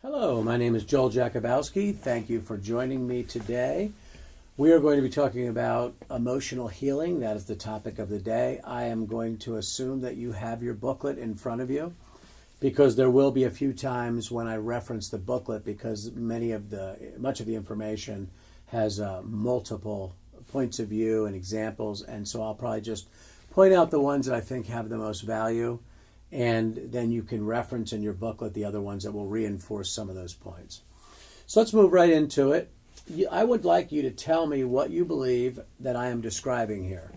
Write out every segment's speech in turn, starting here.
Hello, my name is Joel Jakubowski. Thank you for joining me today. We are going to be talking about emotional healing. That is the topic of the day. I am going to assume that you have your booklet in front of you because there will be a few times when I reference the booklet because much of the information has multiple points of view and examples, and so I'll probably just point out the ones that I think have the most value, and then you can reference in your booklet the other ones that will reinforce some of those points. So let's move right into it. I would like you to tell me what you believe that I am describing here.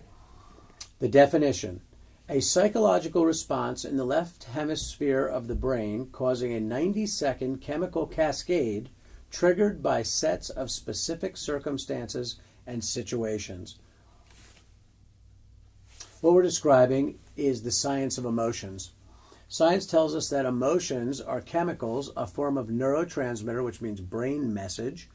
The definition: a psychological response in the left hemisphere of the brain causing a 90-second chemical cascade triggered by sets of specific circumstances and situations. What we're describing is the science of emotions. Science tells us that emotions are chemicals, a form of neurotransmitter, which means brain message,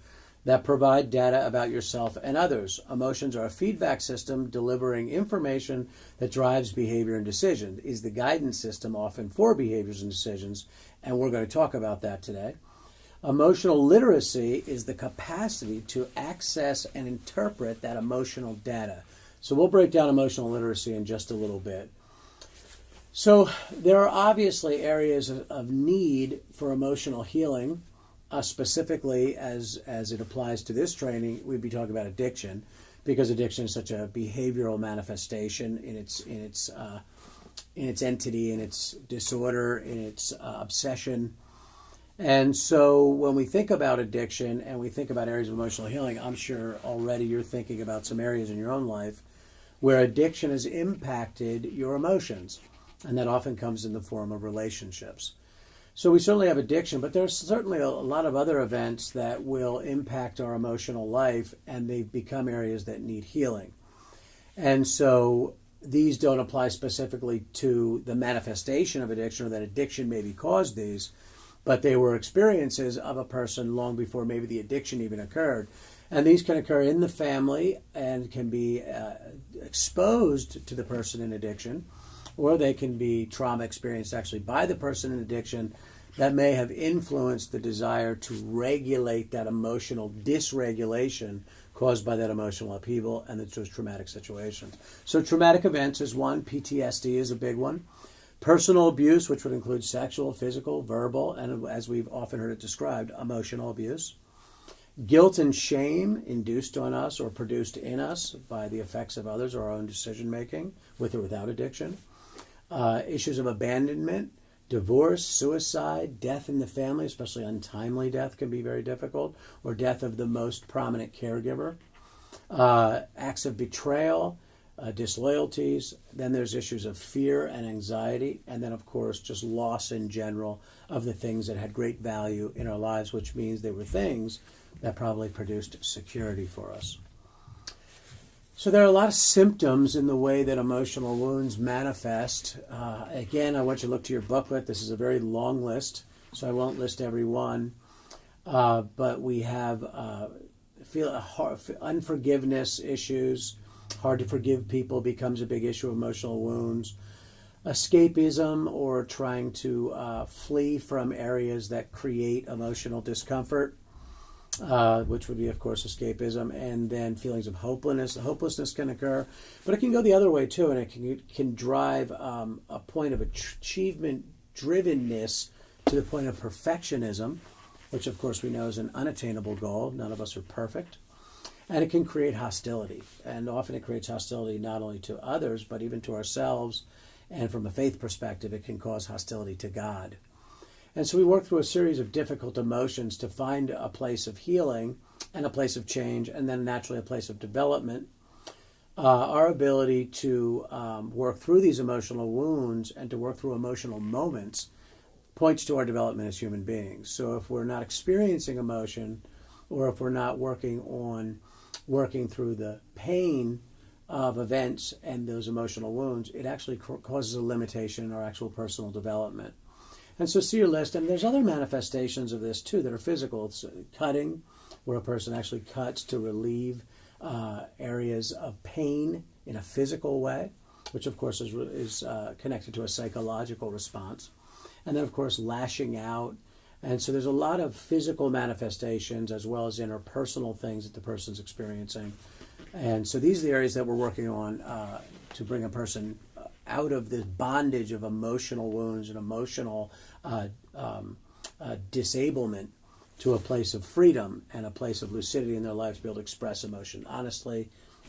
that provide data about yourself and others. Emotions are a feedback system delivering information that drives behavior and decision, is the guidance system often for behaviors and decisions, and we're going to talk about that today. Emotional literacy is the capacity to access and interpret that emotional data. So we'll break down emotional literacy in just a little bit. So there are obviously areas of need for emotional healing, specifically as it applies to this training. We'd be talking about addiction, because addiction is such a behavioral manifestation in its entity, in its disorder, in its obsession. And so when we think about addiction and we think about areas of emotional healing, I'm sure already you're thinking about some areas in your own life where addiction has impacted your emotions. And that often comes in the form of relationships. So we certainly have addiction, but there's certainly a lot of other events that will impact our emotional life, and they become areas that need healing. And so these don't apply specifically to the manifestation of addiction, or that addiction maybe caused these, but they were experiences of a person long before maybe the addiction even occurred. And these can occur in the family and can be exposed to the person in addiction, or they can be trauma experienced actually by the person in addiction that may have influenced the desire to regulate that emotional dysregulation caused by that emotional upheaval and those traumatic situations. So traumatic events is one. PTSD is a big one. Personal abuse, which would include sexual, physical, verbal, and as we've often heard it described, emotional abuse. Guilt and shame induced on us or produced in us by the effects of others or our own decision making, with or without addiction. Issues of abandonment, divorce, suicide, death in the family, especially untimely death can be very difficult, or death of the most prominent caregiver. Acts of betrayal, disloyalties. Then there's issues of fear and anxiety. And then, of course, just loss in general of the things that had great value in our lives, which means they were things that probably produced security for us. So there are a lot of symptoms in the way that emotional wounds manifest. Again, I want you to look to your booklet. This is a very long list, so I won't list every one. But we have unforgiveness issues. Hard to forgive people becomes a big issue of emotional wounds. Escapism, or trying to flee from areas that create emotional discomfort. Which would be, of course, escapism, and then feelings of hopelessness can occur. But it can go the other way, too, and it can drive a point of achievement-drivenness to the point of perfectionism, which, of course, we know is an unattainable goal. None of us are perfect. And it can create hostility, and often it creates hostility not only to others, but even to ourselves, and from a faith perspective, it can cause hostility to God. And so we work through a series of difficult emotions to find a place of healing and a place of change, and then naturally a place of development. Our ability to work through these emotional wounds and to work through emotional moments points to our development as human beings. So if we're not experiencing emotion, or if we're not working through the pain of events and those emotional wounds, it actually causes a limitation in our actual personal development. And so see your list, and there's other manifestations of this too that are physical. It's cutting, where a person actually cuts to relieve areas of pain in a physical way, which of course is connected to a psychological response. And then of course lashing out And so there's a lot of physical manifestations as well as interpersonal things that the person's experiencing. And so these are the areas that we're working on to bring a person out of this bondage of emotional wounds and emotional disablement to a place of freedom and a place of lucidity in their lives to be able to express emotion honestly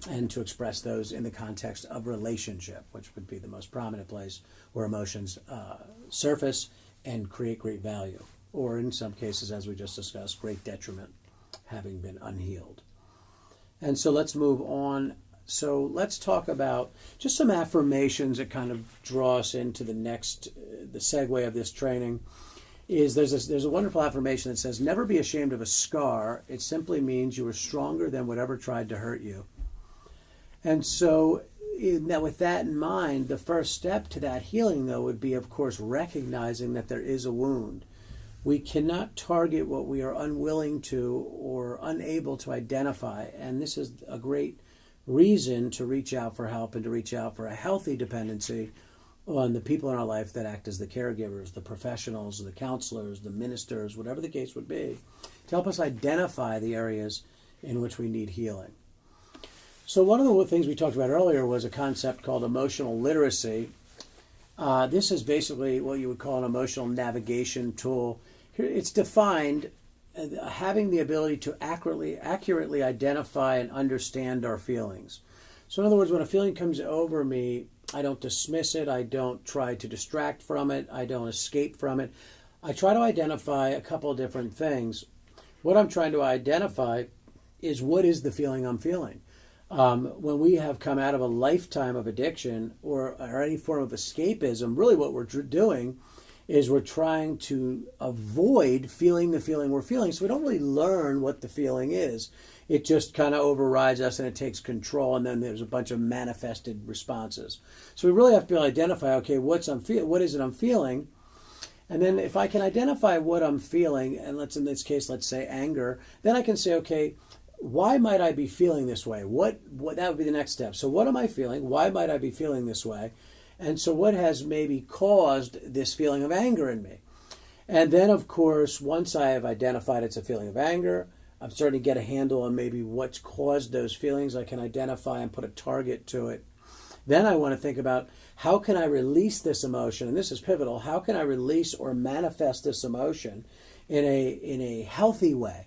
and to express those in the context of relationship, which would be the most prominent place where emotions surface and create great value, or in some cases, as we just discussed, great detriment, having been unhealed. And so let's move on. So let's talk about just some affirmations that kind of draw us into the segue of this training. There's a wonderful affirmation that says, never be ashamed of a scar. It simply means you are stronger than whatever tried to hurt you. And so now with that in mind, the first step to that healing, though, would be, of course, recognizing that there is a wound. We cannot target what we are unwilling to or unable to identify. And this is a great reason to reach out for help and to reach out for a healthy dependency on the people in our life that act as the caregivers, the professionals, the counselors, the ministers, whatever the case would be, to help us identify the areas in which we need healing. So one of the things we talked about earlier was a concept called emotional literacy. This is basically what you would call an emotional navigation tool. It's defined having the ability to accurately identify and understand our feelings. So in other words, when a feeling comes over me, I don't dismiss it. I don't try to distract from it. I don't escape from it. I try to identify a couple of different things. What I'm trying to identify is, what is the feeling I'm feeling? When we have come out of a lifetime of addiction or any form of escapism, really what we're doing is we're trying to avoid feeling the feeling we're feeling. So we don't really learn what the feeling is. It just kind of overrides us and it takes control, and then there's a bunch of manifested responses. So we really have to be able to identify, okay, what is it I'm feeling? And then if I can identify what I'm feeling, and in this case, let's say anger, then I can say, okay, why might I be feeling this way? What that would be the next step. So what am I feeling? Why might I be feeling this way? And so what has maybe caused this feeling of anger in me? And then, of course, once I have identified it's a feeling of anger, I'm starting to get a handle on maybe what's caused those feelings. I can identify and put a target to it. Then I want to think about, how can I release this emotion? And this is pivotal. How can I release or manifest this emotion in a healthy way?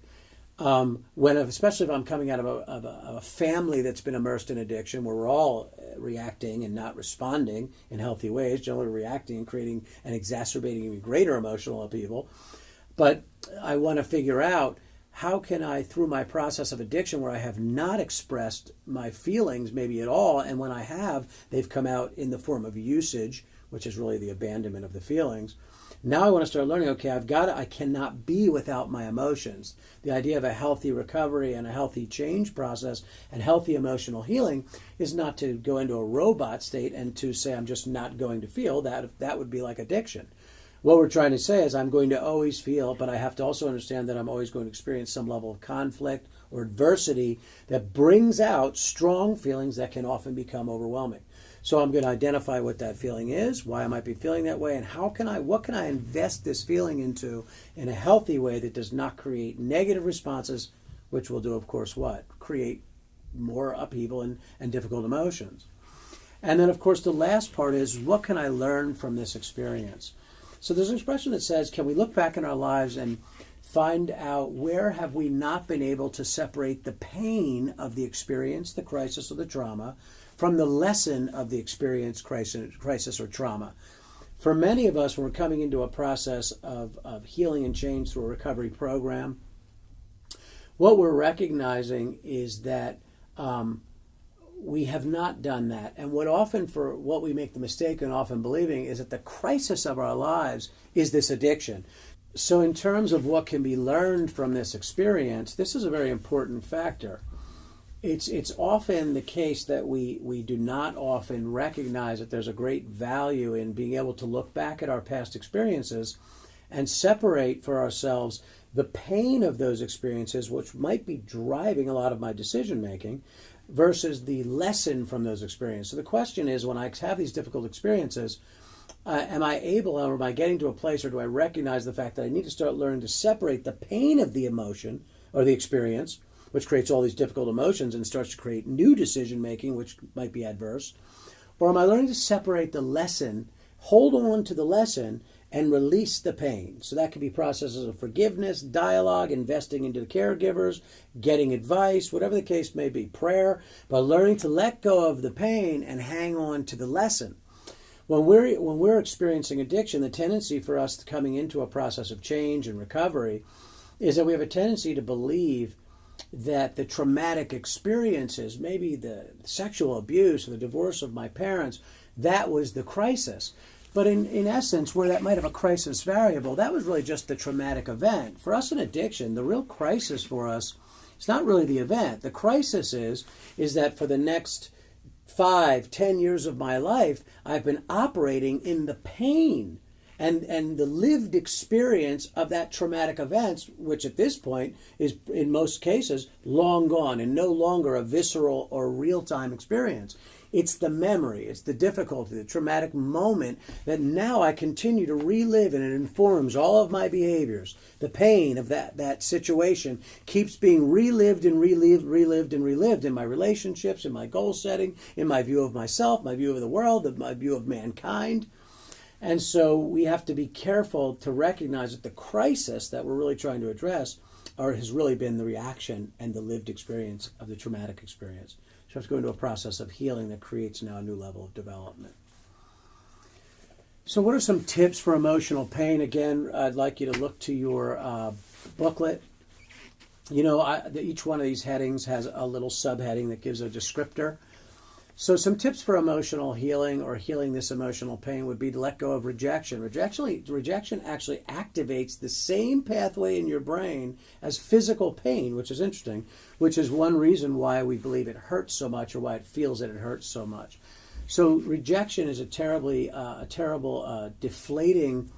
Especially if I'm coming out of a family that's been immersed in addiction, where we're all reacting and not responding in healthy ways, generally reacting and creating and exacerbating even greater emotional upheaval. But I want to figure out, how can I, through my process of addiction where I have not expressed my feelings maybe at all, and when I have, they've come out in the form of usage, which is really the abandonment of the feelings. Now I want to start learning, okay, I cannot be without my emotions. The idea of a healthy recovery and a healthy change process and healthy emotional healing is not to go into a robot state and to say, I'm just not going to feel. That would be like addiction. What we're trying to say is, I'm going to always feel, but I have to also understand that I'm always going to experience some level of conflict or adversity that brings out strong feelings that can often become overwhelming. So I'm going to identify what that feeling is, why I might be feeling that way, and what can I invest this feeling into in a healthy way that does not create negative responses, which will do, of course, what? Create more upheaval and difficult emotions. And then, of course, the last part is, what can I learn from this experience? So there's an expression that says, can we look back in our lives and find out where have we not been able to separate the pain of the experience, the crisis or the trauma, from the lesson of the experience, crisis or trauma. For many of us, when we're coming into a process of healing and change through a recovery program, what we're recognizing is that we have not done that. And what we make the mistake in often believing is that the crisis of our lives is this addiction. So in terms of what can be learned from this experience, this is a very important factor. It's often the case that we do not often recognize that there's a great value in being able to look back at our past experiences and separate for ourselves the pain of those experiences, which might be driving a lot of my decision making, versus the lesson from those experiences. So the question is, when I have these difficult experiences, am I able, or am I getting to a place, or do I recognize the fact that I need to start learning to separate the pain of the emotion or the experience, which creates all these difficult emotions and starts to create new decision making, which might be adverse? Or am I learning to separate the lesson, hold on to the lesson, and release the pain? So that could be processes of forgiveness, dialogue, investing into the caregivers, getting advice, whatever the case may be, prayer, but learning to let go of the pain and hang on to the lesson. When we're experiencing addiction, the tendency for us coming into a process of change and recovery is that we have a tendency to believe that the traumatic experiences, maybe the sexual abuse or the divorce of my parents, that was the crisis. But in essence, where that might have a crisis variable, that was really just the traumatic event. For us in addiction, the real crisis for us, it's not really the event. The crisis is that for the next 5-10 years of my life, I've been operating in the pain and the lived experience of that traumatic event, which at this point is, in most cases, long gone and no longer a visceral or real-time experience. It's the memory, it's the difficulty, the traumatic moment that now I continue to relive, and it informs all of my behaviors. The pain of that situation keeps being relived and relived in my relationships, in my goal setting, in my view of myself, my view of the world, my view of mankind. And so we have to be careful to recognize that the crisis that we're really trying to address has really been the reaction and the lived experience of the traumatic experience. So we have to go into a process of healing that creates now a new level of development. So what are some tips for emotional pain? Again, I'd like you to look to your booklet. You know, each one of these headings has a little subheading that gives a descriptor. So some tips for emotional healing or healing this emotional pain would be to let go of rejection. Rejection actually activates the same pathway in your brain as physical pain, which is interesting, which is one reason why we believe it hurts so much or why it feels that it hurts so much. So rejection is a terrible, deflating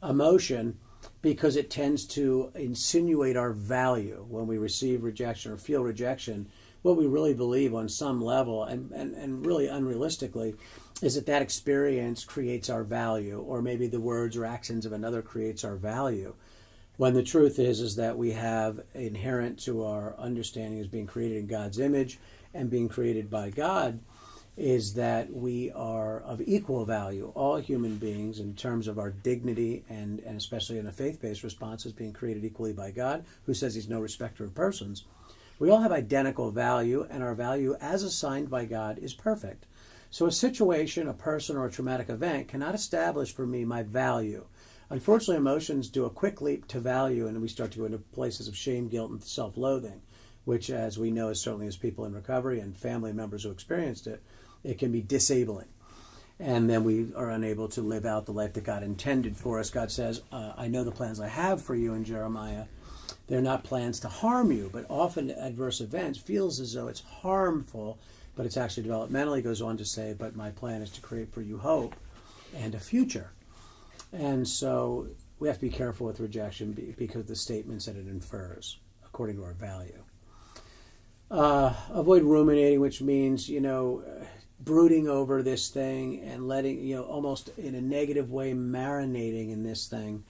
emotion because it tends to insinuate our value. When we receive rejection or feel rejection, what we really believe on some level, and really unrealistically, is that experience creates our value, or maybe the words or actions of another creates our value. When the truth is that we have inherent to our understanding as being created in God's image and being created by God, is that we are of equal value, all human beings, in terms of our dignity and especially in a faith-based response as being created equally by God, who says he's no respecter of persons. We all have identical value, and our value as assigned by God is perfect. So a situation, a person, or a traumatic event cannot establish for me my value. Unfortunately, emotions do a quick leap to value, and we start to go into places of shame, guilt, and self-loathing, which, as we know, certainly as people in recovery and family members who experienced it, it can be disabling. And then we are unable to live out the life that God intended for us. God says, I know the plans I have for you in Jeremiah. They're not plans to harm you, but often adverse events feels as though it's harmful, but it's actually developmentally. Goes on to say, but my plan is to create for you hope and a future. And so we have to be careful with rejection because of the statements that it infers according to our value. Avoid ruminating, which means, brooding over this thing and letting, almost in a negative way, marinating in this thing.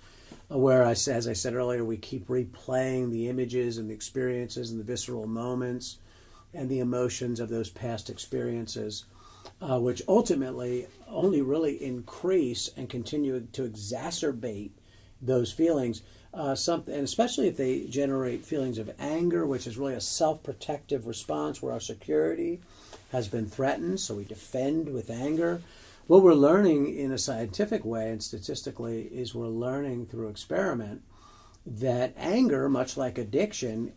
Where, as I said earlier, we keep replaying the images and the experiences and the visceral moments and the emotions of those past experiences, which ultimately only really increase and continue to exacerbate those feelings, and especially if they generate feelings of anger, which is really a self-protective response where our security has been threatened, so we defend with anger. What we're learning in a scientific way and statistically is we're learning through experiment that anger, much like addiction,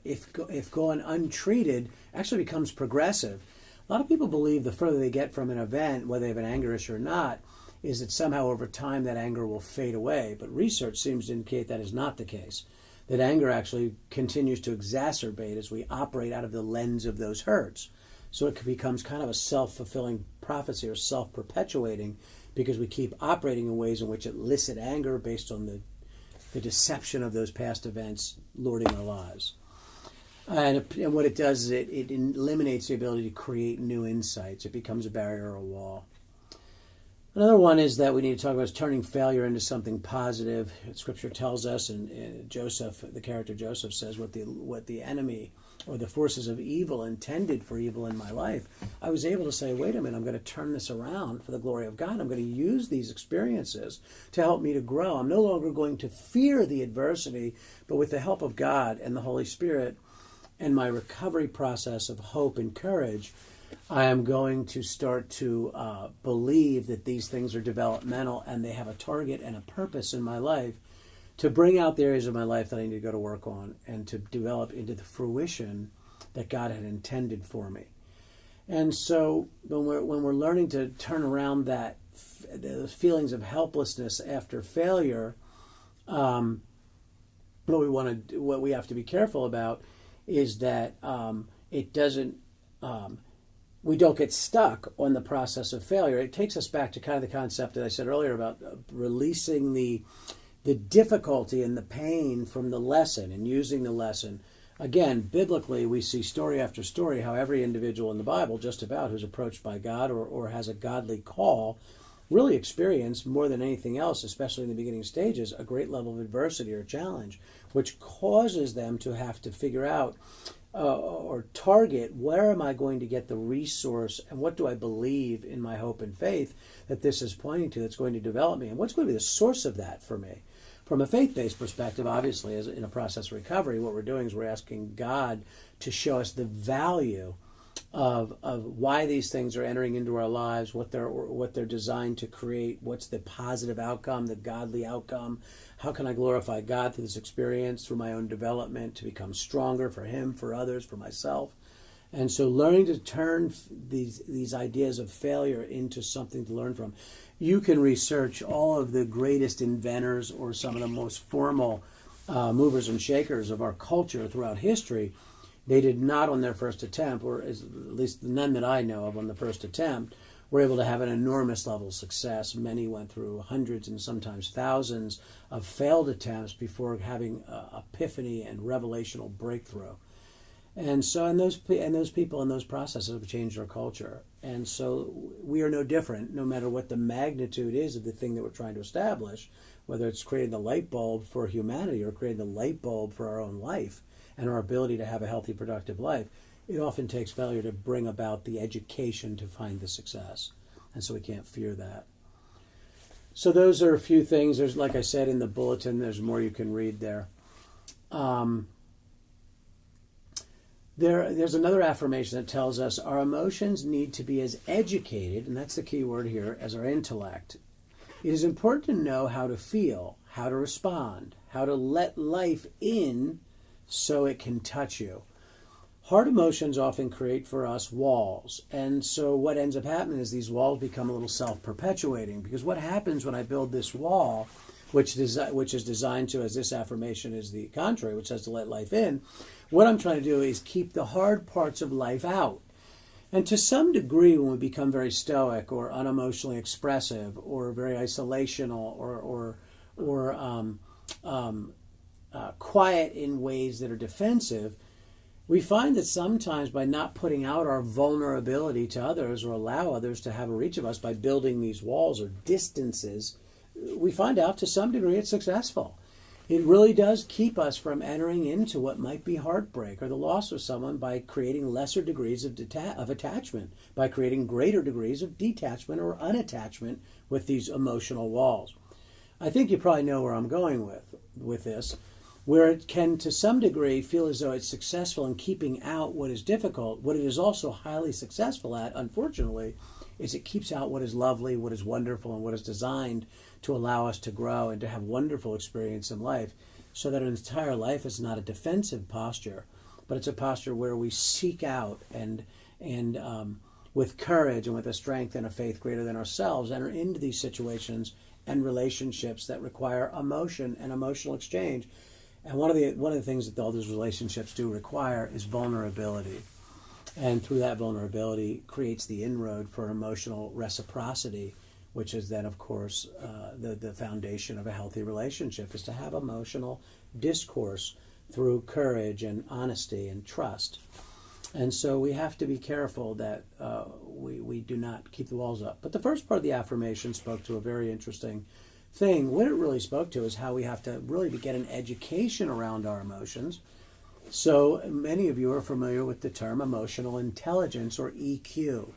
if gone untreated, actually becomes progressive. A lot of people believe the further they get from an event, whether they have an anger issue or not, is that somehow over time that anger will fade away. But research seems to indicate that is not the case, that anger actually continues to exacerbate as we operate out of the lens of those hurts. So it becomes kind of a self-fulfilling prophecy or self-perpetuating because we keep operating in ways in which elicit anger based on the deception of those past events lording our lives. And what it does is it eliminates the ability to create new insights. It becomes a barrier or a wall. Another one is that we need to talk about is turning failure into something positive. Scripture tells us, and Joseph, the character Joseph, says what the enemy or the forces of evil intended for evil in my life. I was able to say, wait a minute, I'm going to turn this around for the glory of God. I'm going to use these experiences to help me to grow. I'm no longer going to fear the adversity, but with the help of God and the Holy Spirit and my recovery process of hope and courage, I am going to start to believe that these things are developmental and they have a target and a purpose in my life to bring out the areas of my life that I need to go to work on and to develop into the fruition that God had intended for me. And so when we're learning to turn around those feelings of helplessness after failure, what we have to be careful about is that it doesn't. We don't get stuck on the process of failure. It takes us back to kind of the concept that I said earlier about releasing the difficulty and the pain from the lesson and using the lesson. Again, biblically, we see story after story how every individual in the Bible, just about, who's approached by God or has a godly call, really experience more than anything else, especially in the beginning stages, a great level of adversity or challenge, which causes them to have to figure out or target, where am I going to get the resource and what do I believe in my hope and faith that this is pointing to that's going to develop me, and what's going to be the source of that for me. From a faith-based perspective, obviously, as in a process of recovery, what we're doing is we're asking God to show us the value of why these things are entering into our lives, what they're designed to create, what's the positive outcome, the godly outcome. How can I glorify God through this experience, through my own development, to become stronger for Him, for others, for myself? And so learning to turn these ideas of failure into something to learn from. You can research all of the greatest inventors or some of the most formal movers and shakers of our culture throughout history. They did not on their first attempt, or at least none that I know of on the first attempt, were able to have an enormous level of success. Many went through hundreds and sometimes thousands of failed attempts before having epiphany and revelational breakthrough. And so, and those people and those processes have changed our culture. And so we are no different, no matter what the magnitude is of the thing that we're trying to establish, whether it's creating the light bulb for humanity or creating the light bulb for our own life and our ability to have a healthy, productive life. It often takes failure to bring about the education to find the success. And so we can't fear that. So those are a few things. There's, like I said in the bulletin, there's more you can read there. There's another affirmation that tells us our emotions need to be as educated, and that's the key word here, as our intellect. It is important to know how to feel, how to respond, how to let life in so it can touch you. Hard emotions often create for us walls, and so what ends up happening is these walls become a little self-perpetuating, because what happens when I build this wall, which is designed to, as this affirmation is the contrary, which says to let life in, what I'm trying to do is keep the hard parts of life out. And to some degree, when we become very stoic or unemotionally expressive or very isolational or quiet in ways that are defensive, we find that sometimes by not putting out our vulnerability to others or allow others to have a reach of us by building these walls or distances, we find out to some degree it's successful. It really does keep us from entering into what might be heartbreak or the loss of someone by creating lesser degrees of attachment, by creating greater degrees of detachment or unattachment with these emotional walls. I think you probably know where I'm going with this, where it can to some degree feel as though it's successful in keeping out what is difficult. What it is also highly successful at, unfortunately, is it keeps out what is lovely, what is wonderful, and what is designed to allow us to grow and to have wonderful experience in life, so that an entire life is not a defensive posture, but it's a posture where we seek out and with courage and with a strength and a faith greater than ourselves, enter into these situations and relationships that require emotion and emotional exchange. And one of the things that all those relationships do require is vulnerability. And through that vulnerability creates the inroad for emotional reciprocity, which is then, of course, the foundation of a healthy relationship, is to have emotional discourse through courage and honesty and trust. And so we have to be careful that we do not keep the walls up. But the first part of the affirmation spoke to a very interesting thing. What it really spoke to is how we have to really get an education around our emotions. So many of you are familiar with the term emotional intelligence, or EQ.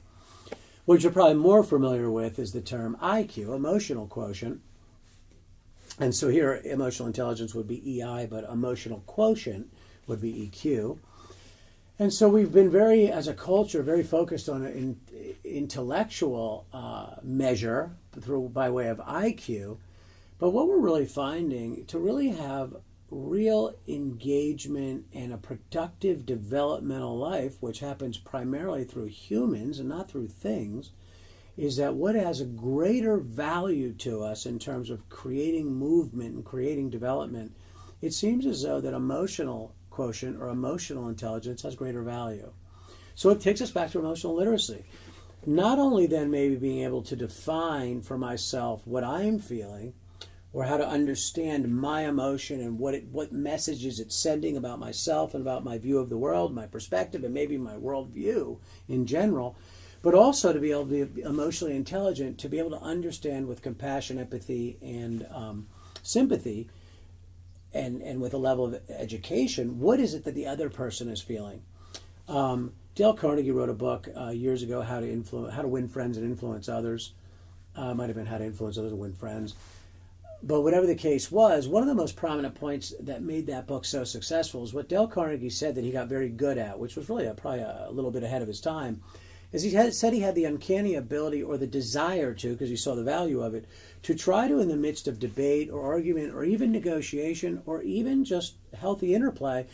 What you're probably more familiar with is the term IQ, emotional quotient. And so here, emotional intelligence would be EI, but emotional quotient would be EQ. And so we've been as a culture, very focused on an intellectual measure by way of IQ. But what we're really finding, to really have real engagement and a productive developmental life, which happens primarily through humans and not through things, is that what has a greater value to us in terms of creating movement and creating development, it seems as though that emotional quotient or emotional intelligence has greater value. So it takes us back to emotional literacy. Not only then maybe being able to define for myself what I'm feeling, or how to understand my emotion and what messages it's sending about myself and about my view of the world, my perspective, and maybe my worldview in general, but also to be able to be emotionally intelligent, to be able to understand with compassion, empathy, and sympathy, and with a level of education, what is it that the other person is feeling. Dale Carnegie wrote a book years ago, How to Win Friends and Influence Others. Might have been How to Influence Others and Win Friends. But whatever the case was, one of the most prominent points that made that book so successful is what Dale Carnegie said that he got very good at, which was really probably a little bit ahead of his time, is said he had the uncanny ability or the desire to, because he saw the value of it, to try to, in the midst of debate or argument or even negotiation or even just healthy interplay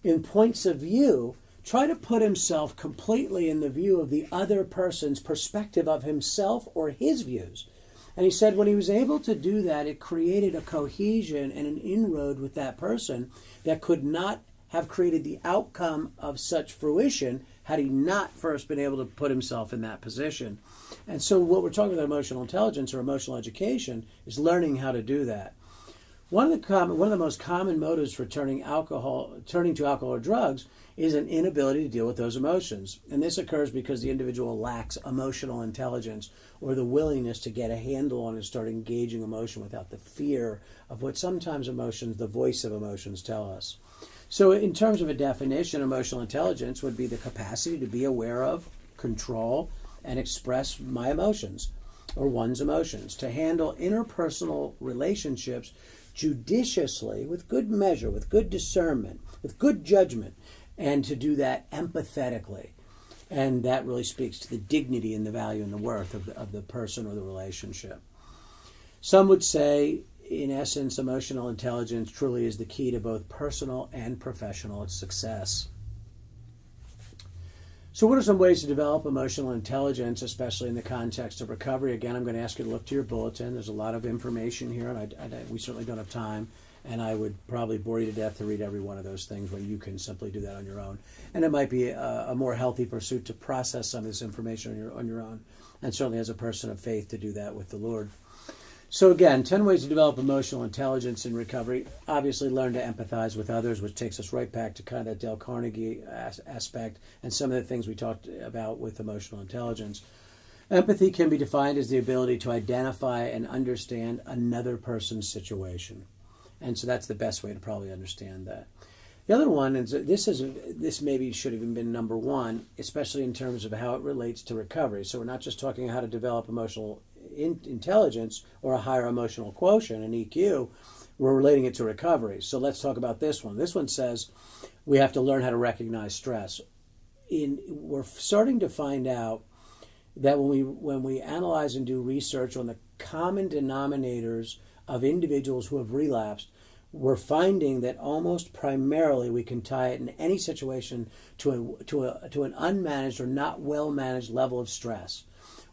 in points of view, try to put himself completely in the view of the other person's perspective of himself or his views. And he said when he was able to do that, it created a cohesion and an inroad with that person that could not have created the outcome of such fruition had he not first been able to put himself in that position. And so what we're talking about emotional intelligence or emotional education is learning how to do that. One of the most common motives for turning to alcohol or drugs is an inability to deal with those emotions. And this occurs because the individual lacks emotional intelligence or the willingness to get a handle on and start engaging emotion without the fear of what sometimes emotions, the voice of emotions, tell us. So in terms of a definition, emotional intelligence would be the capacity to be aware of, control, and express my emotions or one's emotions, to handle interpersonal relationships judiciously, with good measure, with good discernment, with good judgment, and to do that empathetically. And that really speaks to the dignity and the value and the worth of the person or the relationship. Some would say, in essence, emotional intelligence truly is the key to both personal and professional success. So what are some ways to develop emotional intelligence, especially in the context of recovery? Again, I'm going to ask you to look to your bulletin. There's a lot of information here, and we certainly don't have time. And I would probably bore you to death to read every one of those things when you can simply do that on your own. And it might be a more healthy pursuit to process some of this information on your own, and certainly as a person of faith to do that with the Lord. So again, 10 ways to develop emotional intelligence in recovery. Obviously, learn to empathize with others, which takes us right back to kind of that Dale Carnegie aspect and some of the things we talked about with emotional intelligence. Empathy can be defined as the ability to identify and understand another person's situation. And so that's the best way to probably understand that. The other one is this maybe should have even been number one, especially in terms of how it relates to recovery. So we're not just talking how to develop emotional intelligence or a higher emotional quotient, an EQ. We're relating it to recovery. So let's talk about this one. This one says we have to learn how to recognize stress. We're starting to find out that when we analyze and do research on the common denominators of individuals who have relapsed, we're finding that almost primarily we can tie it in any situation to an unmanaged or not well managed level of stress,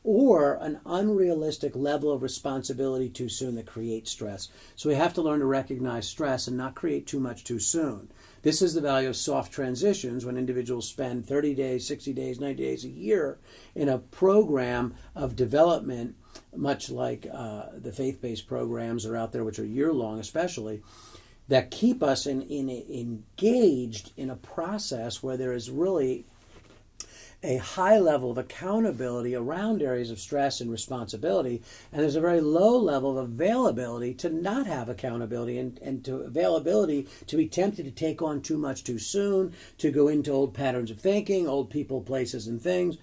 or an unrealistic level of responsibility too soon that creates stress. So we have to learn to recognize stress and not create too much too soon. This is the value of soft transitions when individuals spend 30 days, 60 days, 90 days, a year in a program of development, much like the faith-based programs that are out there, which are year-long especially, that keep us engaged in a process where there is really a high level of accountability around areas of stress and responsibility, and there's a very low level of availability to not have accountability and to availability to be tempted to take on too much too soon, to go into old patterns of thinking, old people, places, and things.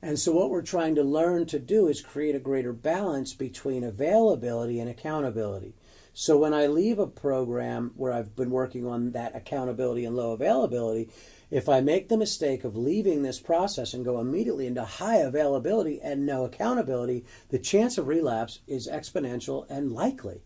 And so what we're trying to learn to do is create a greater balance between availability and accountability. So when I leave a program where I've been working on that accountability and low availability, if I make the mistake of leaving this process and go immediately into high availability and no accountability, the chance of relapse is exponential and likely.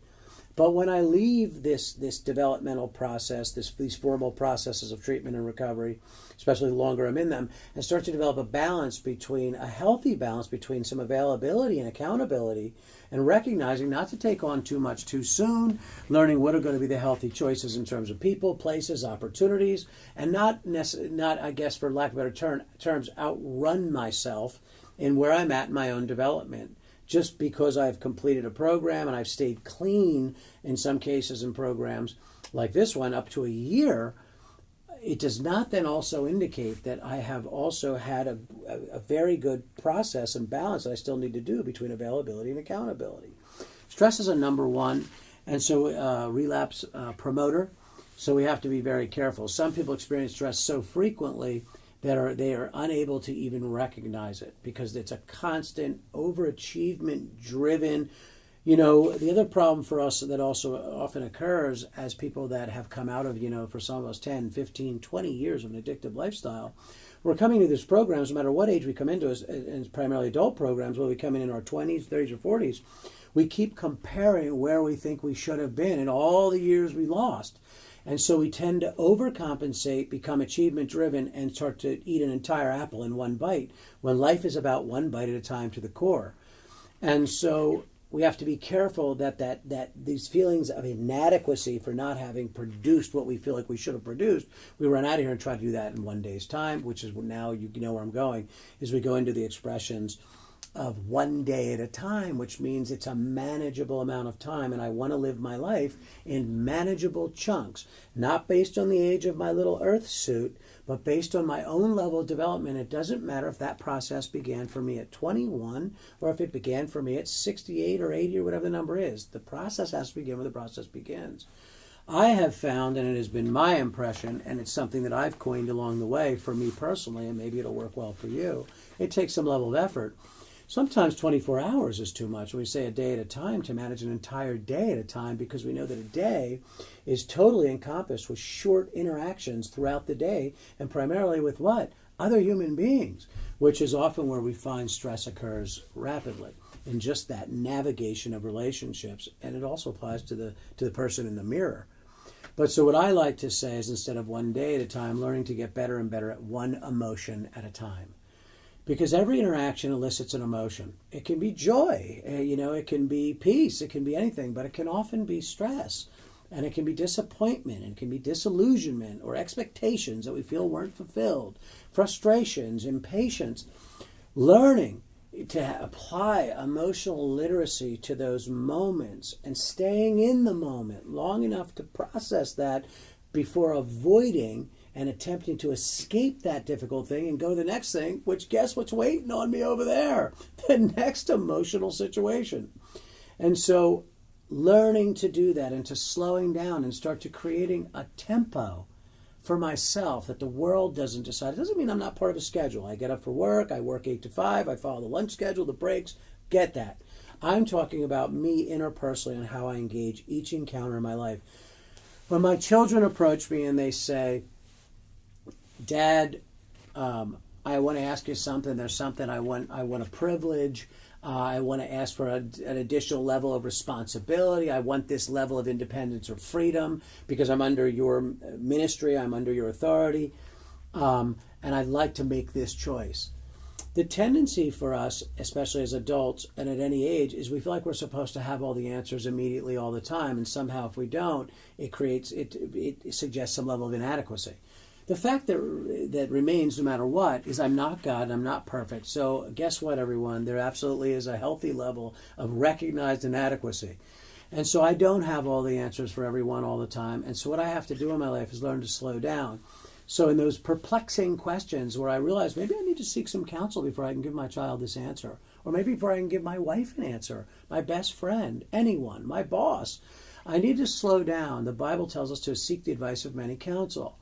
But when I leave this developmental process, these formal processes of treatment and recovery, especially the longer I'm in them, and start to develop a healthy balance between some availability and accountability, and recognizing not to take on too much too soon, learning what are going to be the healthy choices in terms of people, places, opportunities, and not I guess for lack of better terms, outrun myself in where I'm at in my own development. Just because I've completed a program and I've stayed clean in some cases in programs like this one up to a year, it does not then also indicate that I have also had a very good process and balance that I still need to do between availability and accountability. Stress is a number one, and so relapse promoter, so we have to be very careful. Some people experience stress so frequently that they are unable to even recognize it because it's a constant overachievement driven. The other problem for us that also often occurs as people that have come out of, for some of us 10, 15, 20 years of an addictive lifestyle, we're coming to these programs, no matter what age we come into, and primarily adult programs, where we come in our 20s, 30s, or 40s, we keep comparing where we think we should have been in all the years we lost. And so we tend to overcompensate, become achievement driven, and start to eat an entire apple in one bite, when life is about one bite at a time to the core. And so we have to be careful that these feelings of inadequacy for not having produced what we feel like we should have produced, we run out of here and try to do that in one day's time, which is now you know where I'm going, is we go into the expressions of one day at a time, which means it's a manageable amount of time, and I want to live my life in manageable chunks, not based on the age of my little earth suit, but based on my own level of development. It doesn't matter if that process began for me at 21 or if it began for me at 68 or 80 or whatever the number is. The process has to begin where the process begins. I have found, and it has been my impression, and it's something that I've coined along the way for me personally, and maybe it'll work well for you, it takes some level of effort. Sometimes 24 hours is too much. We say a day at a time to manage an entire day at a time, because we know that a day is totally encompassed with short interactions throughout the day, and primarily with what? Other human beings, which is often where we find stress occurs rapidly, in just that navigation of relationships. And it also applies to the person in the mirror. But so what I like to say is, instead of one day at a time, learning to get better and better at one emotion at a time. Because every interaction elicits an emotion. It can be joy, it can be peace, it can be anything, but it can often be stress, and it can be disappointment, and it can be disillusionment or expectations that we feel weren't fulfilled, frustrations, impatience. Learning to apply emotional literacy to those moments and staying in the moment long enough to process that before avoiding and attempting to escape that difficult thing and go to the next thing, which guess what's waiting on me over there? The next emotional situation. And so learning to do that and to slowing down and start to creating a tempo for myself that the world doesn't decide. It doesn't mean I'm not part of a schedule. I get up for work, I work 8 to 5, I follow the lunch schedule, the breaks, get that. I'm talking about me interpersonally and how I engage each encounter in my life. When my children approach me and they say, Dad, I want to ask you something. There's something I want a privilege. I want to ask for an additional level of responsibility. I want this level of independence or freedom because I'm under your ministry. I'm under your authority. And I'd like to make this choice. The tendency for us, especially as adults and at any age, is we feel like we're supposed to have all the answers immediately all the time. And somehow if we don't, it suggests some level of inadequacy. The fact that remains no matter what is I'm not God and I'm not perfect. So guess what, everyone? There absolutely is a healthy level of recognized inadequacy. And so I don't have all the answers for everyone all the time. And so what I have to do in my life is learn to slow down. So in those perplexing questions where I realize maybe I need to seek some counsel before I can give my child this answer, or maybe before I can give my wife an answer, my best friend, anyone, my boss, I need to slow down. The Bible tells us to seek the advice of many counsel.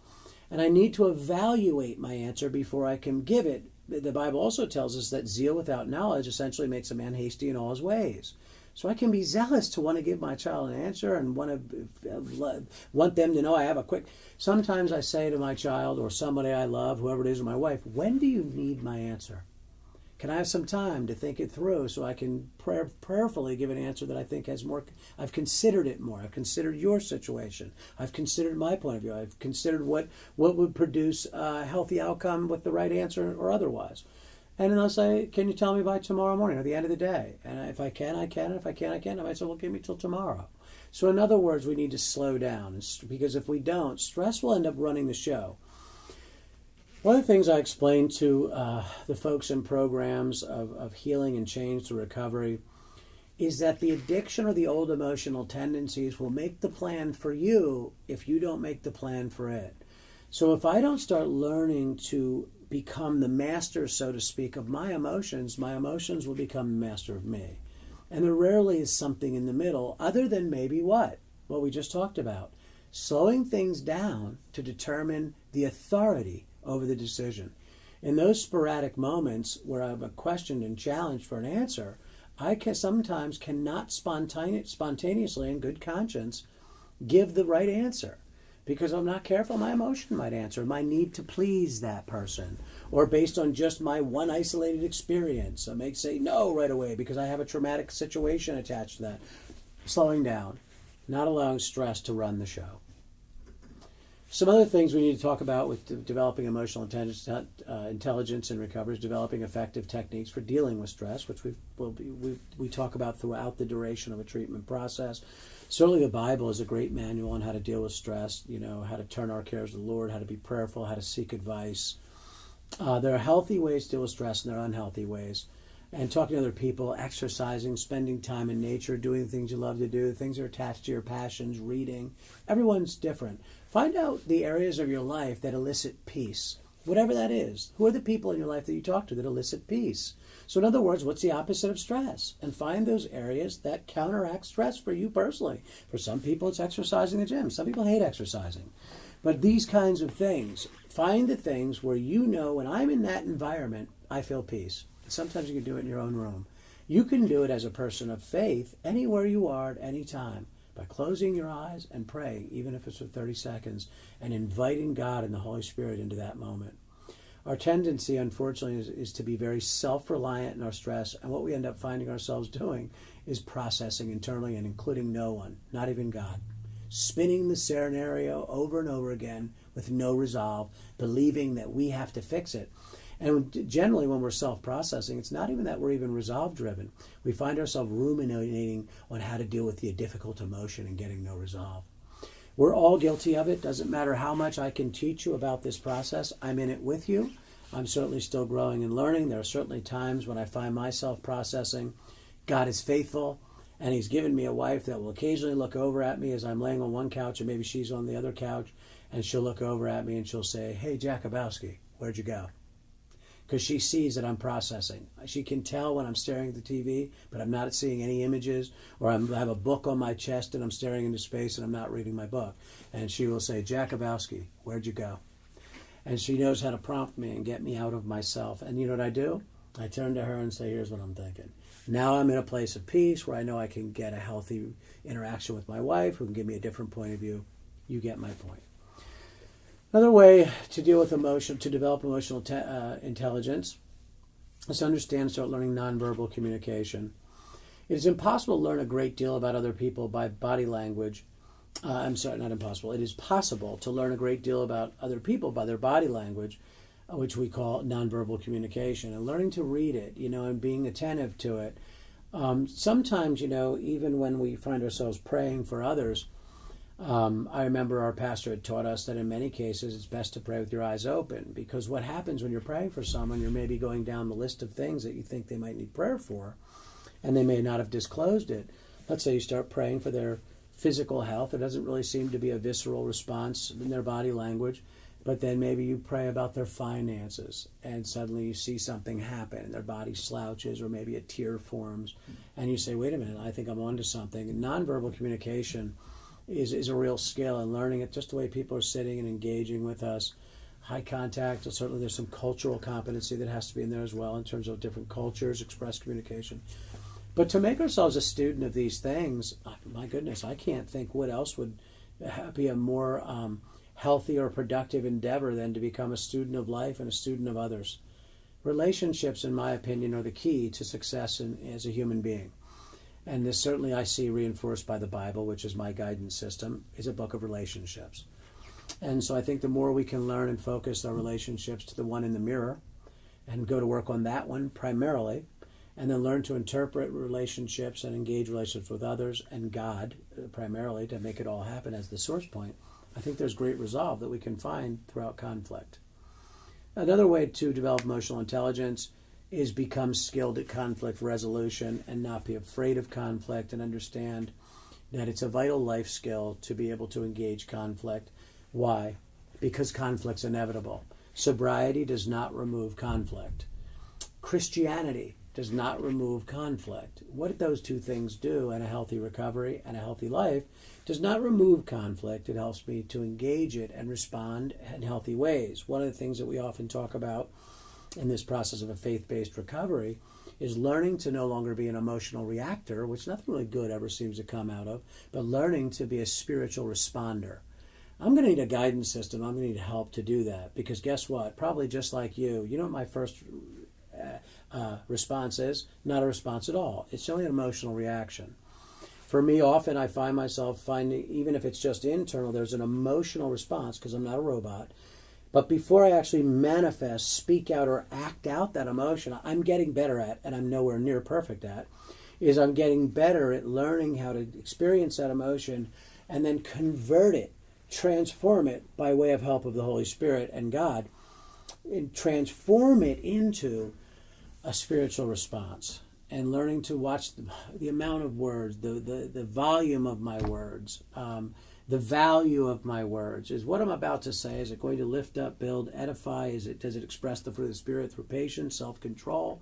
And I need to evaluate my answer before I can give it. The Bible also tells us that zeal without knowledge essentially makes a man hasty in all his ways. So I can be zealous to want to give my child an answer and want them to know I have a quick... Sometimes I say to my child or somebody I love, whoever it is, or my wife, when do you need my answer? Can I have some time to think it through so I can prayerfully give an answer that I think has more... I've considered it more. I've considered your situation. I've considered my point of view. I've considered what would produce a healthy outcome with the right answer or otherwise. And then they'll say, can you tell me by tomorrow morning or the end of the day? And if I can, I can. And if I can't, I can. I might say, well, give me till tomorrow. So in other words, we need to slow down, because if we don't, stress will end up running the show. One of the things I explain to the folks in programs of healing and change to recovery is that the addiction or the old emotional tendencies will make the plan for you if you don't make the plan for it. So if I don't start learning to become the master, so to speak, of my emotions will become the master of me. And there rarely is something in the middle other than maybe what we just talked about. Slowing things down to determine the authority over the decision. In those sporadic moments where I'm questioned and challenged for an answer, I sometimes cannot spontaneously in good conscience give the right answer. Because I'm not careful, my emotion might answer, my need to please that person, or based on just my one isolated experience. I may say no right away because I have a traumatic situation attached to that. Slowing down, not allowing stress to run the show. Some other things we need to talk about with developing emotional intelligence in recovery is developing effective techniques for dealing with stress, which we talk about throughout the duration of a treatment process. Certainly the Bible is a great manual on how to deal with stress, how to turn our cares to the Lord, how to be prayerful, how to seek advice. There are healthy ways to deal with stress and there are unhealthy ways. And talking to other people, exercising, spending time in nature, doing the things you love to do, things that are attached to your passions, reading. Everyone's different. Find out the areas of your life that elicit peace, whatever that is. Who are the people in your life that you talk to that elicit peace? So in other words, what's the opposite of stress? And find those areas that counteract stress for you personally. For some people, it's exercising in the gym. Some people hate exercising. But these kinds of things, find the things where when I'm in that environment, I feel peace. Sometimes you can do it in your own room. You can do it as a person of faith anywhere you are at any time by closing your eyes and praying, even if it's for 30 seconds, and inviting God and the Holy Spirit into that moment. Our tendency, unfortunately, is to be very self-reliant in our stress, and what we end up finding ourselves doing is processing internally and including no one, not even God. Spinning the scenario over and over again with no resolve, believing that we have to fix it. And generally when we're self-processing, it's not even that we're even resolve-driven. We find ourselves ruminating on how to deal with the difficult emotion and getting no resolve. We're all guilty of it. Doesn't matter how much I can teach you about this process. I'm in it with you. I'm certainly still growing and learning. There are certainly times when I find myself processing. God is faithful, and He's given me a wife that will occasionally look over at me as I'm laying on one couch, and maybe she's on the other couch, and she'll look over at me and she'll say, "Hey, Jakubowski, where'd you go?" Because she sees that I'm processing. She can tell when I'm staring at the TV, but I'm not seeing any images, or I have a book on my chest and I'm staring into space and I'm not reading my book. And she will say, "Jakubowski, where'd you go?" And she knows how to prompt me and get me out of myself. And you know what I do? I turn to her and say, "Here's what I'm thinking." Now I'm in a place of peace where I know I can get a healthy interaction with my wife who can give me a different point of view. You get my point. Another way to deal with emotion, to develop emotional intelligence, is to understand and start learning nonverbal communication. It is impossible to learn a great deal about other people by body language. I'm sorry, not impossible. It is possible to learn a great deal about other people by their body language, which we call nonverbal communication. And learning to read it, and being attentive to it. Sometimes, even when we find ourselves praying for others, I remember our pastor had taught us that in many cases it's best to pray with your eyes open, because what happens when you're praying for someone, you're maybe going down the list of things that you think they might need prayer for, and they may not have disclosed it. Let's say you start praying for their physical health. There doesn't really seem to be a visceral response in their body language. But then maybe you pray about their finances, and suddenly you see something happen, and their body slouches, or maybe a tear forms, and you say, wait a minute, I think I'm onto something. Nonverbal communication is a real skill, and learning it just the way people are sitting and engaging with us. High contact, certainly there's some cultural competency that has to be in there as well in terms of different cultures, express communication. But to make ourselves a student of these things, my goodness, I can't think what else would be a more healthy or productive endeavor than to become a student of life and a student of others. Relationships, in my opinion, are the key to success as a human being. And this certainly I see reinforced by the Bible, which is my guidance system, is a book of relationships. And so I think the more we can learn and focus our relationships to the one in the mirror and go to work on that one primarily, and then learn to interpret relationships and engage relationships with others and God primarily to make it all happen as the source point, I think there's great resolve that we can find throughout conflict. Another way to develop emotional intelligence is become skilled at conflict resolution and not be afraid of conflict, and understand that it's a vital life skill to be able to engage conflict. Why? Because conflict's inevitable. Sobriety does not remove conflict. Christianity does not remove conflict. What those two things do, and a healthy recovery and a healthy life, does not remove conflict. It helps me to engage it and respond in healthy ways. One of the things that we often talk about in this process of a faith-based recovery is learning to no longer be an emotional reactor, which nothing really good ever seems to come out of, but learning to be a spiritual responder. I'm going to need a guidance system. I'm going to need help to do that, because guess what? Probably just like you know what my first response is? Not a response at all. It's only an emotional reaction. For me, often I find myself finding, even if it's just internal, there's an emotional response because I'm not a robot. But before I actually manifest, speak out, or act out that emotion, I'm getting better at, and I'm nowhere near perfect at, is I'm getting better at learning how to experience that emotion and then convert it, transform it by way of help of the Holy Spirit and God, and transform it into a spiritual response. And learning to watch the amount of words, the volume of my words, the value of my words. Is what I'm about to say, is it going to lift up, build, edify? Does it express the fruit of the Spirit through patience, self-control?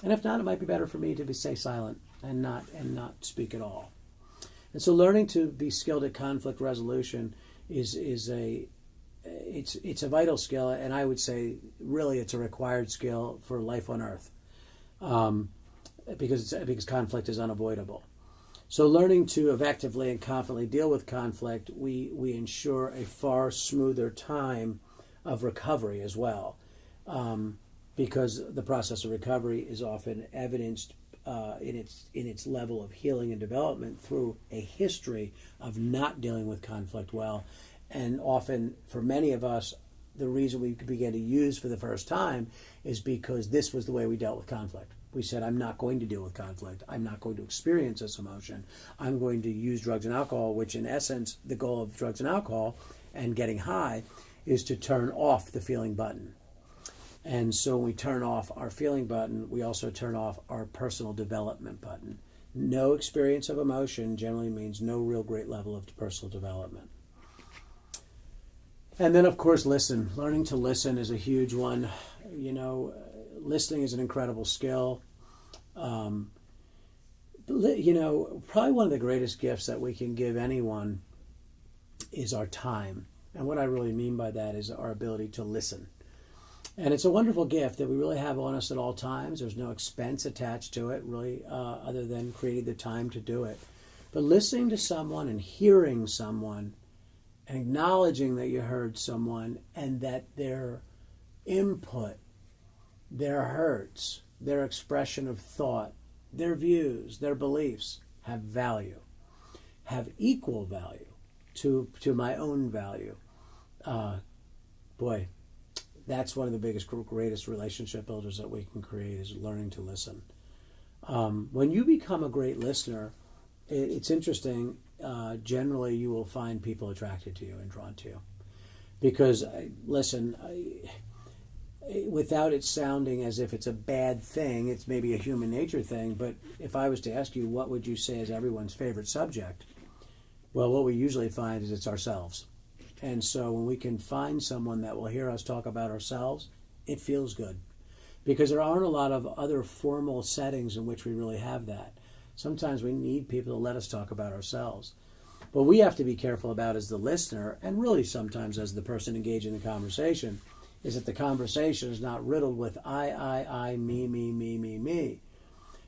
And if not, it might be better for me to stay silent and not speak at all. And so learning to be skilled at conflict resolution is a vital skill, and I would say really it's a required skill for life on earth. Because conflict is unavoidable. So learning to effectively and confidently deal with conflict, we ensure a far smoother time of recovery as well, because the process of recovery is often evidenced in its level of healing and development through a history of not dealing with conflict well. And often, for many of us, the reason we began to use for the first time is because this was the way we dealt with conflict. We said, I'm not going to deal with conflict. I'm not going to experience this emotion. I'm going to use drugs and alcohol, which in essence, the goal of drugs and alcohol and getting high is to turn off the feeling button. And so when we turn off our feeling button, we also turn off our personal development button. No experience of emotion generally means no real great level of personal development. And then, of course, listen. Learning to listen is a huge one. Listening is an incredible skill. Probably one of the greatest gifts that we can give anyone is our time. And what I really mean by that is our ability to listen. And it's a wonderful gift that we really have on us at all times. There's no expense attached to it, really, other than creating the time to do it. But listening to someone and hearing someone and acknowledging that you heard someone and that their input, their hurts, their expression of thought, their views, their beliefs have value, have equal value to my own value. That's one of the greatest relationship builders that we can create, is learning to listen. When you become a great listener, it's interesting. Generally, you will find people attracted to you and drawn to you. Because, without it sounding as if it's a bad thing, it's maybe a human nature thing, but if I was to ask you, what would you say is everyone's favorite subject? Well, what we usually find is it's ourselves. And so when we can find someone that will hear us talk about ourselves, it feels good. Because there aren't a lot of other formal settings in which we really have that. Sometimes we need people to let us talk about ourselves. What we have to be careful about as the listener, and really sometimes as the person engaging in the conversation, is that the conversation is not riddled with I, me.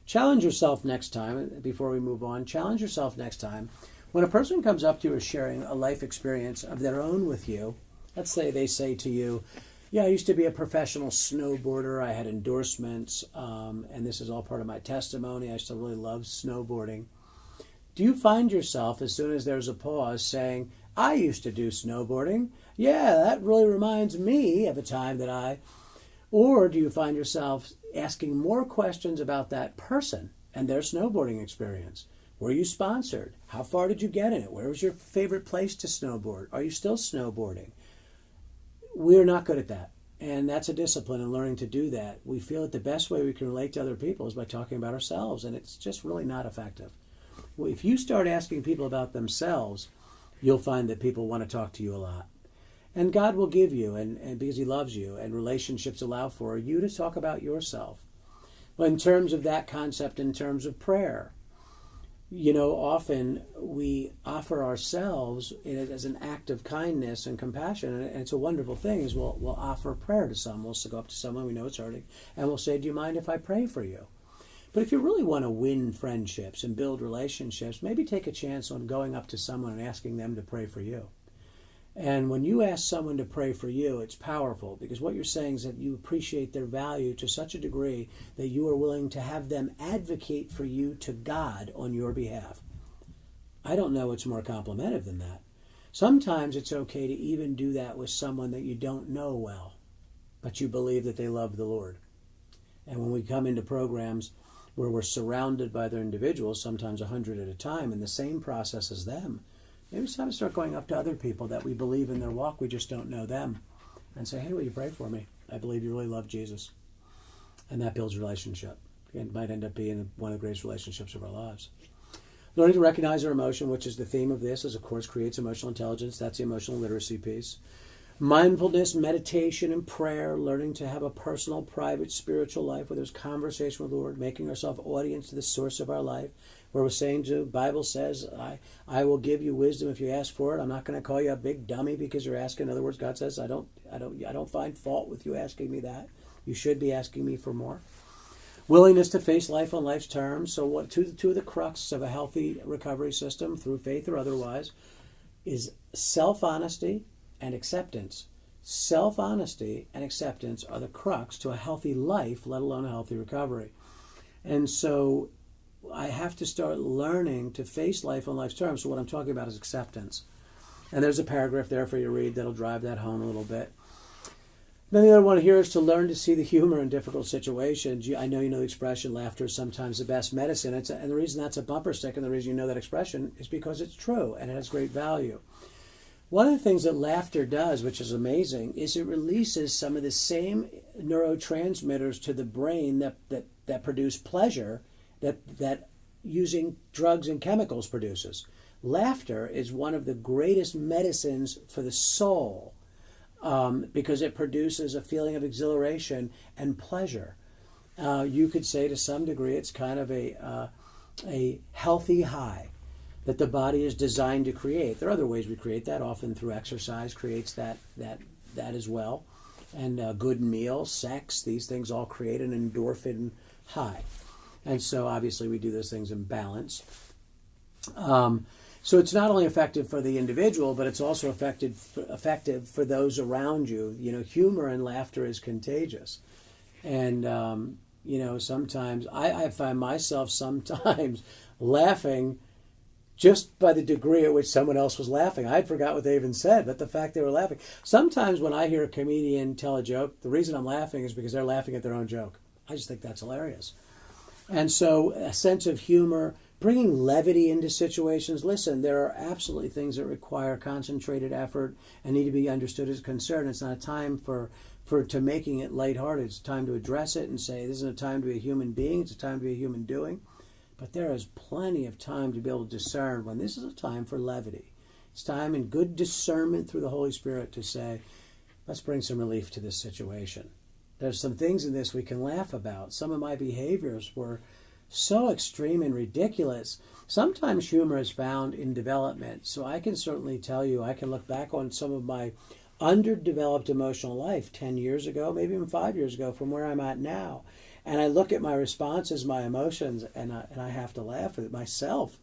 Challenge yourself next time, before we move on, challenge yourself next time. When a person comes up to you sharing a life experience of their own with you, let's say they say to you, yeah, I used to be a professional snowboarder. I had endorsements, and this is all part of my testimony. I still really love snowboarding. Do you find yourself, as soon as there's a pause, saying, I used to do snowboarding. Yeah, that really reminds me of a time that I... Or do you find yourself asking more questions about that person and their snowboarding experience? Were you sponsored? How far did you get in it? Where was your favorite place to snowboard? Are you still snowboarding? We're not good at that. And that's a discipline in learning to do that. We feel that the best way we can relate to other people is by talking about ourselves, and it's just really not effective. Well, if you start asking people about themselves, you'll find that people want to talk to you a lot. And God will give you, and because he loves you, and relationships allow for you to talk about yourself. Well, in terms of that concept, in terms of prayer, often we offer ourselves as an act of kindness and compassion, and it's a wonderful thing, is we'll offer prayer to someone. We'll go up to someone we know is hurting, and we'll say, do you mind if I pray for you? But if you really want to win friendships and build relationships, maybe take a chance on going up to someone and asking them to pray for you. And when you ask someone to pray for you, it's powerful, because what you're saying is that you appreciate their value to such a degree that you are willing to have them advocate for you to God on your behalf. I don't know what's more complimentive than that. Sometimes it's okay to even do that with someone that you don't know well, but you believe that they love the Lord. And when we come into programs where we're surrounded by other individuals, sometimes 100 at a time, in the same process as them, maybe it's time to start going up to other people that we believe in their walk, we just don't know them, and say, hey, will you pray for me? I believe you really love Jesus. And that builds relationship. It might end up being one of the greatest relationships of our lives. Learning to recognize our emotion, which is the theme of this, is of course creates emotional intelligence. That's the emotional literacy piece. Mindfulness, meditation, and prayer, learning to have a personal, private, spiritual life where there's conversation with the Lord, making ourselves audience to the source of our life, where we're saying to, the Bible says, I will give you wisdom if you ask for it. I'm not going to call you a big dummy because you're asking. In other words, God says, I don't find fault with you asking me that. You should be asking me for more. Willingness to face life on life's terms. So two of the crux of a healthy recovery system, through faith or otherwise, is self-honesty and acceptance. Self-honesty and acceptance are the crux to a healthy life, let alone a healthy recovery. And so I have to start learning to face life on life's terms. So what I'm talking about is acceptance. And there's a paragraph there for you to read that'll drive that home a little bit. Then the other one here is to learn to see the humor in difficult situations. I know you know the expression, laughter is sometimes the best medicine. And the reason that's a bumper stick and the reason you know that expression is because it's true and it has great value. One of the things that laughter does, which is amazing, is it releases some of the same neurotransmitters to the brain that produce pleasure that using drugs and chemicals produces. Laughter is one of the greatest medicines for the soul because it produces a feeling of exhilaration and pleasure. You could say to some degree it's kind of a healthy high that the body is designed to create. There are other ways we create that, often through exercise creates that as well. And a good meal, sex, these things all create an endorphin high. And so obviously we do those things in balance. So it's not only effective for the individual, but it's also effective for those around you. Humor and laughter is contagious. And, sometimes I find myself sometimes laughing just by the degree at which someone else was laughing. I'd forgot what they even said, but the fact they were laughing. Sometimes when I hear a comedian tell a joke, the reason I'm laughing is because they're laughing at their own joke. I just think that's hilarious. And so a sense of humor, bringing levity into situations. Listen, there are absolutely things that require concentrated effort and need to be understood as a concern. It's not a time to making it lighthearted. It's a time to address it and say, this isn't a time to be a human being. It's a time to be a human doing. But there is plenty of time to be able to discern when this is a time for levity. It's time in good discernment through the Holy Spirit to say, let's bring some relief to this situation. There's some things in this we can laugh about. Some of my behaviors were so extreme and ridiculous. Sometimes humor is found in development. So I can certainly tell you, I can look back on some of my underdeveloped emotional life 10 years ago, maybe even 5 years ago from where I'm at now. And I look at my responses, my emotions, and I have to laugh at myself.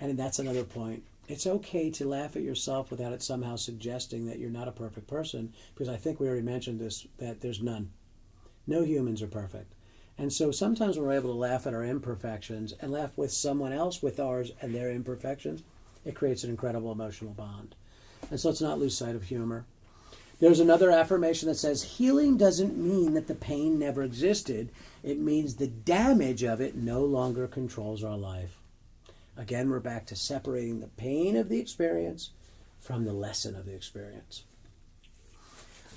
And that's another point. It's okay to laugh at yourself without it somehow suggesting that you're not a perfect person, because I think we already mentioned this, that there's none. No humans are perfect. And so sometimes when we're able to laugh at our imperfections and laugh with someone else with ours and their imperfections, it creates an incredible emotional bond. And so let's not lose sight of humor. There's another affirmation that says, healing doesn't mean that the pain never existed. It means the damage of it no longer controls our life. Again, we're back to separating the pain of the experience from the lesson of the experience.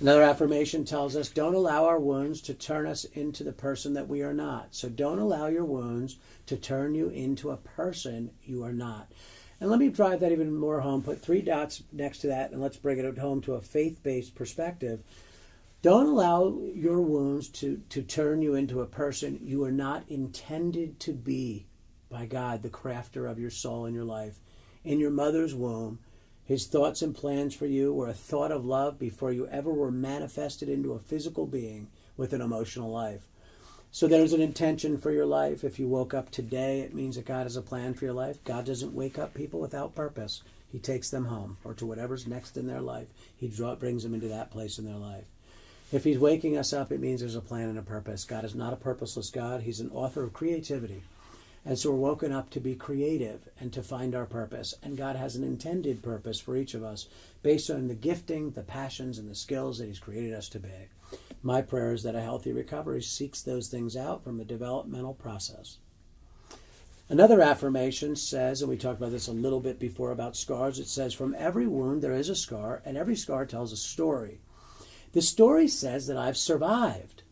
Another affirmation tells us, don't allow our wounds to turn us into the person that we are not. So don't allow your wounds to turn you into a person you are not. And let me drive that even more home. Put 3 dots next to that, and let's bring it home to a faith-based perspective. Don't allow your wounds to turn you into a person you are not intended to be by God, the crafter of your soul and your life. In your mother's womb, His thoughts and plans for you were a thought of love before you ever were manifested into a physical being with an emotional life. So there's an intention for your life. If you woke up today, it means that God has a plan for your life. God doesn't wake up people without purpose. He takes them home or to whatever's next in their life. He brings them into that place in their life. If He's waking us up, it means there's a plan and a purpose. God is not a purposeless God. He's an author of creativity. And so we're woken up to be creative and to find our purpose. And God has an intended purpose for each of us based on the gifting, the passions, and the skills that He's created us to be. My prayer is that a healthy recovery seeks those things out from the developmental process. Another affirmation says, and we talked about this a little bit before about scars, it says, from every wound there is a scar, and every scar tells a story. The story says that I've survived.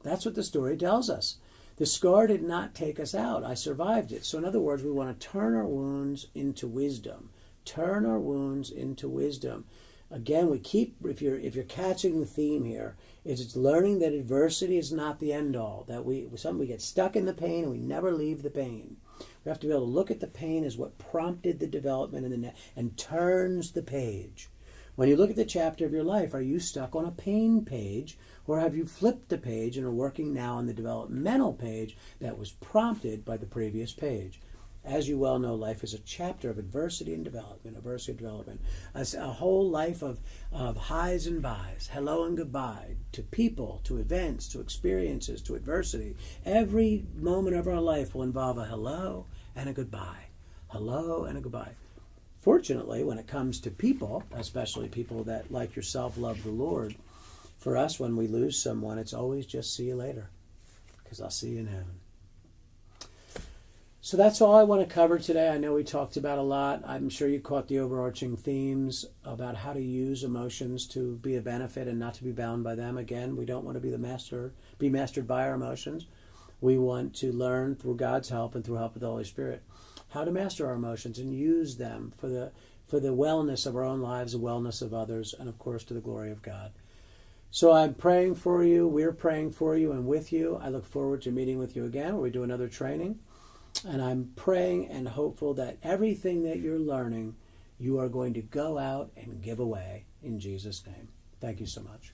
That's what the story tells us. The scar did not take us out. I survived it. So in other words, we want to turn our wounds into wisdom. Turn our wounds into wisdom. Again, if you're catching the theme here, it's learning that adversity is not the end all. That we get stuck in the pain and we never leave the pain. We have to be able to look at the pain as what prompted the development and turns the page. When you look at the chapter of your life, are you stuck on a pain page, or have you flipped the page and are working now on the developmental page that was prompted by the previous page? As you well know, life is a chapter of adversity and development, a whole life of highs and byes, hello and goodbye, to people, to events, to experiences, to adversity. Every moment of our life will involve a hello and a goodbye. Hello and a goodbye. Fortunately, when it comes to people, especially people that, like yourself, love the Lord, for us, when we lose someone, it's always just see you later, because I'll see you in heaven. So that's all I want to cover today. I know we talked about a lot. I'm sure you caught the overarching themes about how to use emotions to be a benefit and not to be bound by them. Again, we don't want to be mastered by our emotions. We want to learn through God's help and through help of the Holy Spirit how to master our emotions and use them for the wellness of our own lives, the wellness of others, and of course to the glory of God. So I'm praying for you. We're praying for you and with you. I look forward to meeting with you again where we do another training. And I'm praying and hopeful that everything that you're learning, you are going to go out and give away in Jesus' name. Thank you so much.